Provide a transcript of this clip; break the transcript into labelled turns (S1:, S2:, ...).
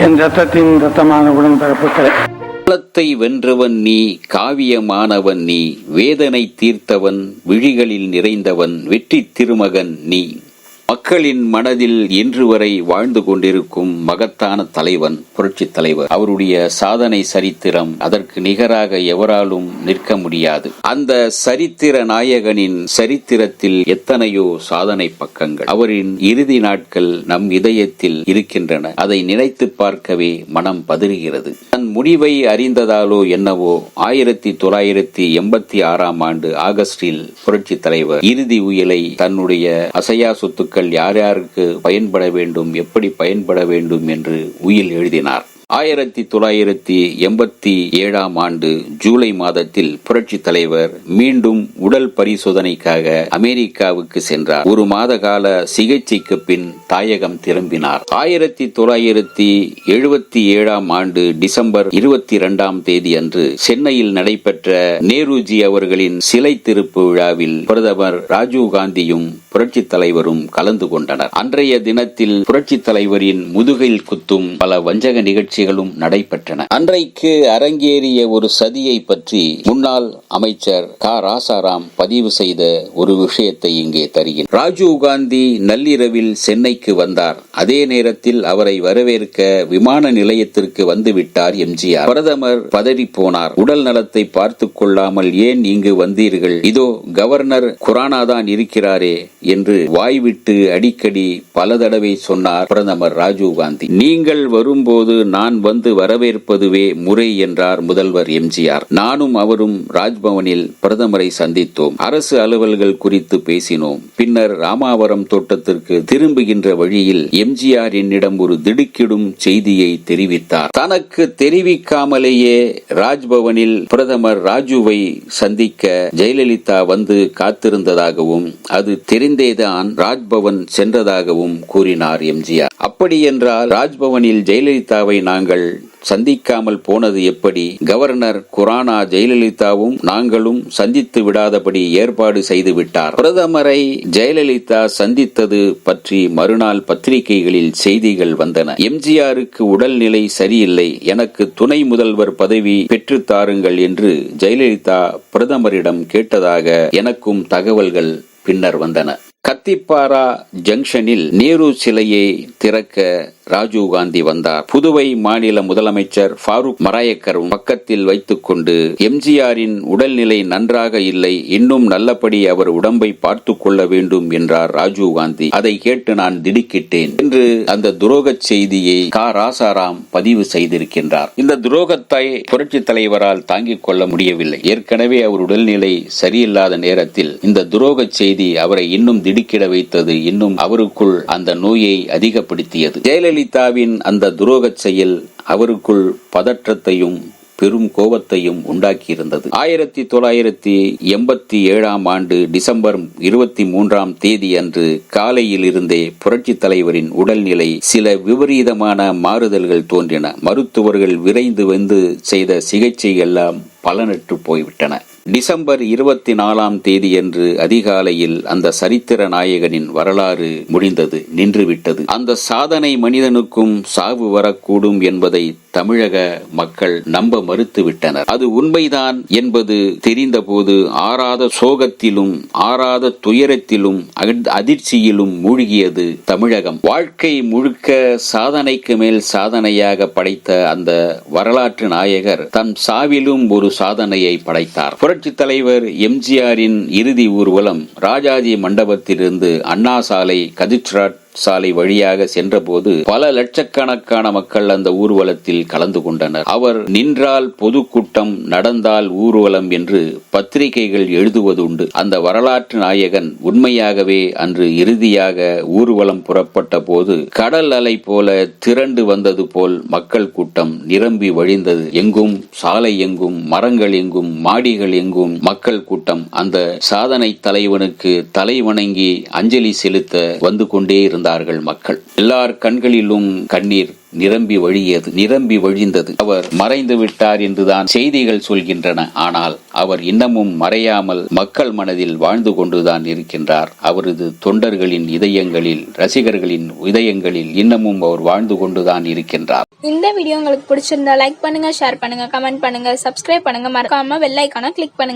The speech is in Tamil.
S1: என் ரத்தத்தின் ரத்தமான உடன்பிறப்புகளே,
S2: காலத்தை வென்றவன் நீ, காவியமானவன் நீ, வேதனை தீர்த்தவன், விழிகளில் நிறைந்தவன், வெற்றி திருமகன் நீ. மக்களின் மனதில் இன்று வரை வாழ்ந்து கொண்டிருக்கும் மகத்தான தலைவன் புரட்சி தலைவர். அவருடைய சாதனை சரித்திரம் அதற்கு நிகராக எவராலும் நிற்க முடியாது. அந்த சரித்திர நாயகனின் சரித்திரத்தில் எத்தனையோ சாதனை பக்கங்கள். அவரின் இறுதி நாட்கள் நம் இதயத்தில் இருக்கின்றன. அதை நினைத்து பார்க்கவே மனம் பதறுகிறது. தன் முடிவை அறிந்ததாலோ என்னவோ 1986 ஆகஸ்டில் புரட்சி தலைவர் இறுதி உயிலை தன்னுடைய அசையா சொத்துக்கள் யார் யாருக்கு பயன்பட வேண்டும், எப்படி பயன்பட வேண்டும் என்று உயில் எழுதினார். 1987 ஜூலை மாதத்தில் புரட்சி தலைவர் மீண்டும் உடல் பரிசோதனைக்காக அமெரிக்காவுக்கு சென்றார். ஒரு மாத கால சிகிச்சைக்கு பின் தாயகம் திரும்பினார். 1977 டிசம்பர் 22 அன்று சென்னையில் நடைபெற்ற நேருஜி அவர்களின் சிலை திறப்பு விழாவில் பிரதமர் ராஜீவ் காந்தியும் புரட்சி தலைவரும் கலந்து கொண்டனர். அன்றைய தினத்தில் புரட்சி தலைவரின் முதுகில் குத்தும் பல வஞ்சக நிகழ்ச்சிகளும் நடைபெற்றன. அன்றைக்கு அரங்கேறிய ஒரு சதியை பற்றி முன்னாள் அமைச்சர் க. ராசாராம் பதிவு செய்த ஒரு விஷயத்தை இங்கே தருகிறேன். ராஜீவ் காந்தி நள்ளிரவில் சென்னைக்கு வந்தார். அதே நேரத்தில் அவரை வரவேற்க விமான நிலையத்திற்கு வந்துவிட்டார் எம்ஜிஆர். பிரதமர் பதறி போனார். உடல் நலத்தை பார்த்துக் கொள்ளாமல் ஏன் இங்கு வந்தீர்கள்? இதோ கவர்னர் குரானாதான் இருக்கிறாரே என்று வாய்விட்டு அடிக்கடி பல தடவை சொன்னார் பிரதமர் ராஜீவ் காந்தி. நீங்கள் வரும்போது நான் வந்து வரவேற்பதுவே முறை என்றார் முதல்வர் எம்ஜிஆர். நானும் அவரும் ராஜ்பவனில் பிரதமரை சந்தித்தோம். அரசு அலுவல்கள் குறித்து பேசினோம். பின்னர் ராமாவரம் தோட்டத்திற்கு திரும்புகின்ற வழியில் எம்ஜிஆர் என்னிடம் ஒரு திடுக்கிடும் செய்தியை தெரிவித்தார். தனக்கு தெரிவிக்காமலேயே ராஜ்பவனில் பிரதமர் ராஜுவை சந்திக்க ஜெயலலிதா வந்து காத்திருந்ததாகவும் அது தெரிந்தேதான் ராஜ்பவன் சென்றதாகவும் கூறினார் எம்ஜிஆர். அப்படி என்றால் ராஜ்பவனில் ஜெயலலிதாவை நாங்கள் சந்திக்காமல் போனது எப்படி? கவர்னர் குரானா ஜெயலலிதாவும் நாங்களும் சந்தித்து விடாதபடி ஏற்பாடு செய்து விட்டார். பிரதமரை ஜெயலலிதா சந்தித்தது பற்றி மறுநாள் பத்திரிகைகளில் செய்திகள் வந்தன. எம்ஜிஆருக்கு உடல்நிலை சரியில்லை, எனக்கு துணை முதல்வர் பதவி பெற்று தாருங்கள் என்று ஜெயலலிதா பிரதமரிடம் கேட்டதாக எனக்கும் தகவல்கள் பின்னர் வந்தன. கத்திப்பாரா ஜங்ஷனில் நேரு சிலையை திறக்க ராஜீவ் காந்தி வந்தார். புதுவை மாநில முதலமைச்சர் ஃபாரூக் மராயக்கரும் பக்கத்தில் வைத்துக் கொண்டு எம்ஜிஆரின் உடல்நிலை நன்றாக இல்லை, இன்னும் நல்லபடி அவர் உடம்பை பார்த்துக் கொள்ள வேண்டும் என்றார் ராஜீவ் காந்தி. அதை கேட்டு நான் திடுக்கிட்டேன் என்று அந்த துரோக செய்தியை க. ராசாராம் பதிவு செய்திருக்கின்றார். இந்த துரோகத்தை புரட்சி தலைவரால் தாங்கிக் கொள்ள முடியவில்லை. ஏற்கனவே அவர் உடல்நிலை சரியில்லாத நேரத்தில் இந்த துரோக செய்தி அவரை இன்னும் திடுக்கிட வைத்தது, இன்னும் அவருக்குள் அந்த நோயை அதிகப்படுத்தியது. ஜெயலலிதாவின் அந்த துரோக செயல் அவருக்குள் பதற்றத்தையும் பெரும் கோபத்தையும் உண்டாக்கியிருந்தது. 1987 டிசம்பர் 23 அன்று காலையில் இருந்தே புரட்சி தலைவரின் உடல்நிலை சில விபரீதமான மாறுதல்கள் தோன்றின. மருத்துவர்கள் விரைந்து வந்து செய்த சிகிச்சை எல்லாம் பலனற்று போய்விட்டன. டிசம்பர் 24 அன்று அதிகாலையில் அந்த சரித்திர நாயகனின் வரலாறு முடிந்தது, நின்றுவிட்டது. அந்த சாதனை மனிதனுக்கும் சாவு வரக்கூடும் என்பதை தமிழக மக்கள் நம்ப மறுத்துவிட்டனர். அது உண்மைதான் என்பது தெரிந்தபோது ஆறாத சோகத்திலும் ஆறாத துயரத்திலும் அதிர்ச்சியிலும் மூழ்கியது தமிழகம். வாழ்க்கை முழுக்க சாதனைக்கு மேல் சாதனையாக படைத்த அந்த வரலாற்று நாயகர் தன் சாவிலும் ஒரு சாதனையை படைத்தார். புரட்சி தலைவர் எம்ஜிஆரின் இறுதி ஊர்வலம் ராஜாஜி மண்டபத்திலிருந்து அண்ணா சாலை, கதிர்ராட் சாலை வழியாக சென்றபோது பல லட்சக்கணக்கான மக்கள் அந்த ஊர்வலத்தில் கலந்து கொண்டனர். அவர் நின்றால் பொதுக்கூட்டம், நடந்தால் ஊர்வலம் என்று பத்திரிகைகள் எழுதுவதுண்டு. அந்த வரலாற்று நாயகன் உண்மையாகவே அன்று இறுதியாக ஊர்வலம் புறப்பட்ட போது கடல் அலை போல திரண்டு வந்தது போல் மக்கள் கூட்டம் நிரம்பி வழிந்தது. எங்கும் சாலை, எங்கும் மரங்கள், எங்கும் மாடிகள், எங்கும் மக்கள் கூட்டம் அந்த சாதனை தலைவனுக்கு தலை வணங்கி அஞ்சலி செலுத்த வந்து கொண்டே இருந்தது. இருந்தார்கள் மக்கள். எல்லார் கண்களிலும் கண்ணீர் நிரம்பி வழிந்தது. அவர் மறைந்து விட்டார் என்றுதான் செய்திகள் சொல்கின்றன. ஆனால் அவர் இன்னமும் மறையாமல் மக்கள் மனதில் வாழ்ந்து கொண்டுதான் இருக்கின்றார். அவரது தொண்டர்களின் இதயங்களில், ரசிகர்களின் இதயங்களில் இன்னமும் அவர் வாழ்ந்து கொண்டுதான் இருக்கின்றார்.
S3: இந்த வீடியோ உங்களுக்கு பிடிச்சிருந்தா லைக் பண்ணுங்க, ஷேர் பண்ணுங்க, கமெண்ட் பண்ணுங்க, சப்ஸ்கிரைப் பண்ணுங்க, மறக்காம பெல் ஐகானை கிளிக் பண்ணுங்க.